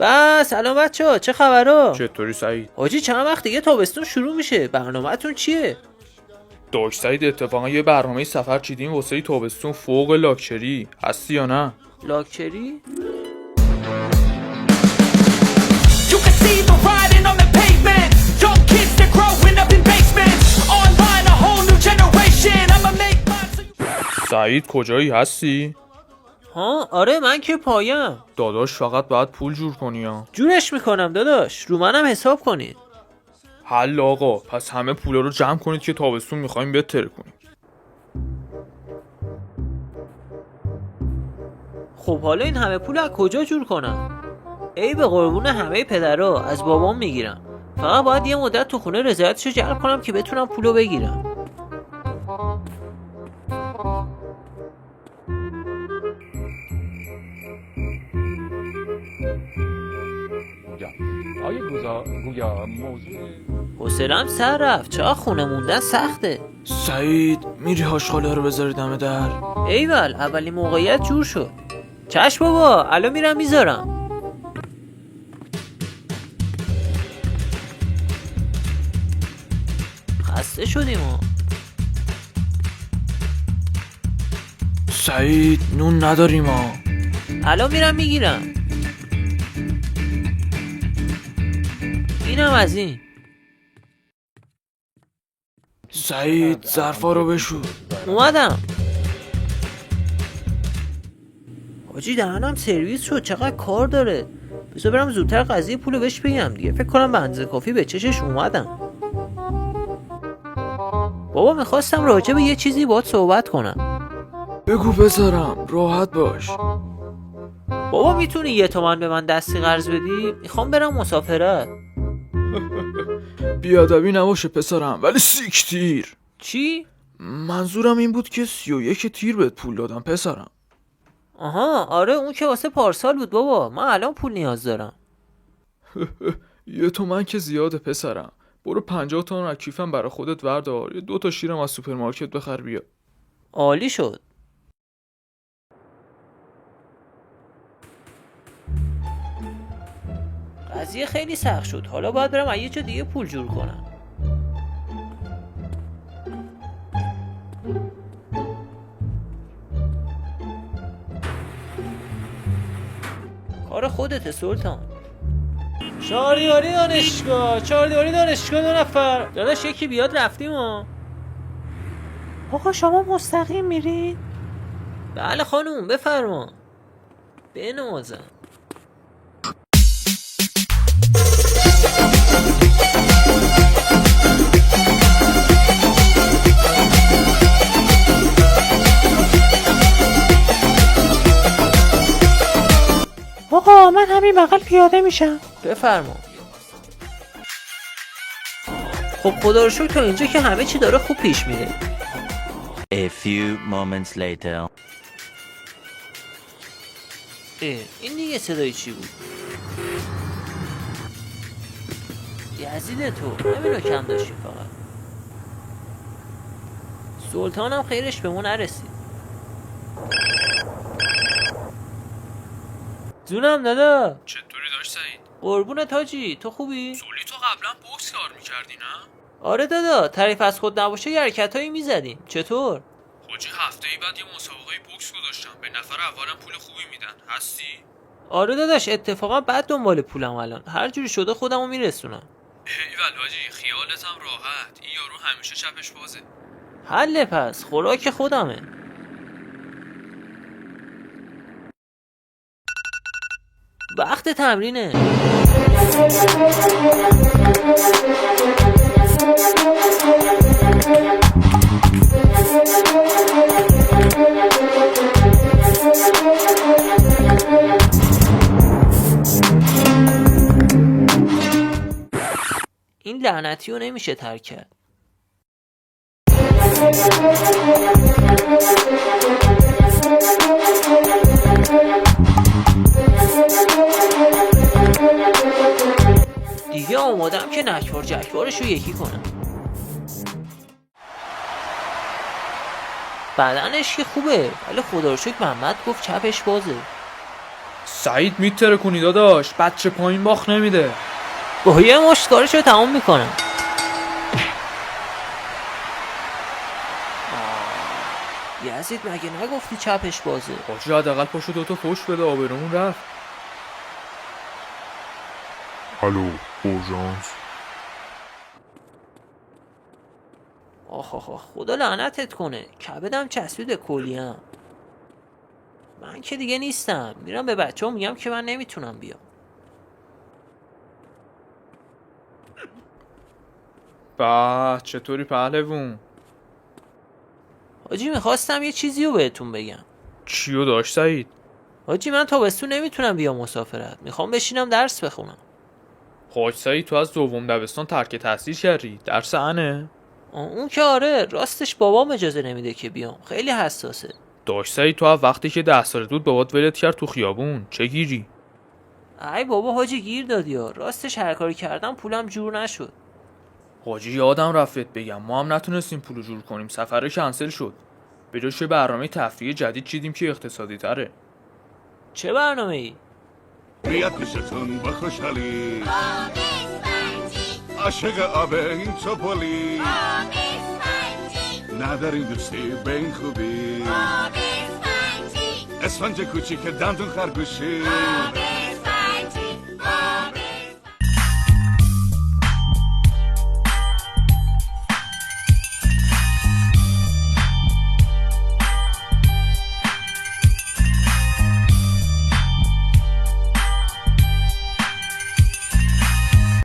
بس سلام بچه‌ها، چه خبرا؟ چطوری سعید؟ حاجی چند وقت دیگه تابستون شروع میشه، برنامه‌تون چیه؟ داش سعید اتفاقا یه برنامه سفر چیدیم واسه تابستون فوق لاکچری. هستی یا نه؟ لاکچری؟ You can see the riding on the pavement. Young kids, they're growing up in basements. Online, a whole new generation. I'ma make mine so you... سعید کجایی هستی؟ ها آره من که پایم. داداش فقط باید پول جور کنی ها. جورش میکنم داداش، رو منم حساب کنید. حل آقا، پس همه پولا رو جمع کنید که تابستون میخوایم بهتر کنیم. خب حالا این همه پول از کجا جور کنم؟ ای به قربون همه پدرها از بابام میگیرم. فقط باید یه مدت تو خونه رضایتشو جلب کنم که بتونم پولو بگیرم. گویا موضوع حوصله‌ام سر رفت، چقدر خونه موندن سخته. سعید میری هاشخاله رو بذاری دم در؟ ایول اولین موقعیت جور شد. چشم بابا الان میرم میذارم. خسته شدیم ها. سعید نون نداریم ها. الان میرم میگیرم. اینم از این. سعید ظرفا رو بشور. اومدم. حاجی دهنم سرویس شد، چقدر کار داره. بذار برم زودتر قضیه پولو بهش بگم دیگه. فکر کنم به اندازه کافی به چشش اومدم. بابا میخواستم راجع به یه چیزی باهات صحبت کنم. بگو بذارم، راحت باش. بابا میتونی 1 تومن به من دستی قرض بدی؟ میخوام برم مسافرت. بیادبی نباشه پسرم، ولی سیک تیر. چی؟ منظورم این بود که 31 تیر بهت پول دادم پسرم. آها آره اون که واسه پارسال بود بابا، من الان پول نیاز دارم. 1 تومن که زیاده پسرم. برو 50 تومن از کیفم برای خودت وردار، یه 2 تا شیرم از سوپرمارکت بخر بیا. عالی شد. قضیه خیلی سخت شد، حالا باید برم از یه جا دیگه پول جور کنم. کار خودته سلطان. چهاردیواری دانشگاه 2 نفر. داداش یکی بیاد رفتیم ها. آقا شما مستقیم میرید؟ بله خانوم بفرما. بنوازم. آقا من همین بغل پیاده میشم. بفرما. خب خدا رو شکر تا اینجا که همه چی داره خوب پیش میره. A few moments later. این دیگه صدای چی بود؟ یزید تو همین رو کم داشتی فقط. سلطانم خیرش به ما نرسید. جونم دادا. چطوری داشت سعید؟ قربونت حاجی، تو خوبی؟ سولی تو قبلا بوکس کار میکردی نه؟ آره دادا، تعریف از خود نباشه یه حرکتایی میزدیم. چطور؟ حاجی هفته ای بعد یه مسابقه بوکس گذاشتم، به نفر اولم پول خوبی میدن. هستی؟ آره داداش اتفاقا بعد دنبال پولم الان، هر جوری شده خودمو میرسونم. ایول حاجی خیالت هم راحت، این یارو همیشه چپش بازه. حله پس خوراک خودمه. وقت تمرینه. این لعنتی رو نمیشه ترک کرد. دیگه آمادم که نکبار جکبارش رو یکی کنم. بدنش که خوبه ولی خدا رو شکر محمد گفت چپش بازه. سعید میتره کنی داداش، بچه پایین باخت نمیده. با یه مشت کارشو تمام میکنم. یزید مگه نگفتی چپش بازه؟ حاجی حداقل پاشو دوتا پشت بده، آبرومون رفت. الو اورژانس. آخ آخ آخ، خدا لعنتت کنه، کبدم چسبید کلیم. من که دیگه نیستم، میرم به بچه ها میگم که من نمیتونم بیام. به چطوری پهلوون؟ حاجی میخواستم یه چیزی رو بهتون بگم. چیو داشت سعید؟ حاجی من تابستون نمیتونم بیام مسافرت، میخوام بشینم درس بخونم. حاج سعید تو از دوم دبستان ترک تحصیل کردی، درس انه؟ اون که آره، راستش بابام اجازه نمیده که بیام، خیلی حساسه. داشت سعید تو از وقتی که 10 سالت بود بابات ولت کرد تو خیابون، چه گیری؟ ای بابا حاجی گیر دادی ها، راستش هر کاری کردم پولم جور نشد. حاجی یادم رفت بگم ما هم نتونستیم پولو جور کنیم، سفر کنسل شد. به جاش برنامه تفریحی جدید چیدیم که اقتصادی تره. چه برنامه ای؟ میاد پیشتون با خوشحالی عاشق آب این چوپولی ندارین دوستی به این خوبی اسفنج کوچیک دندون خرگوشی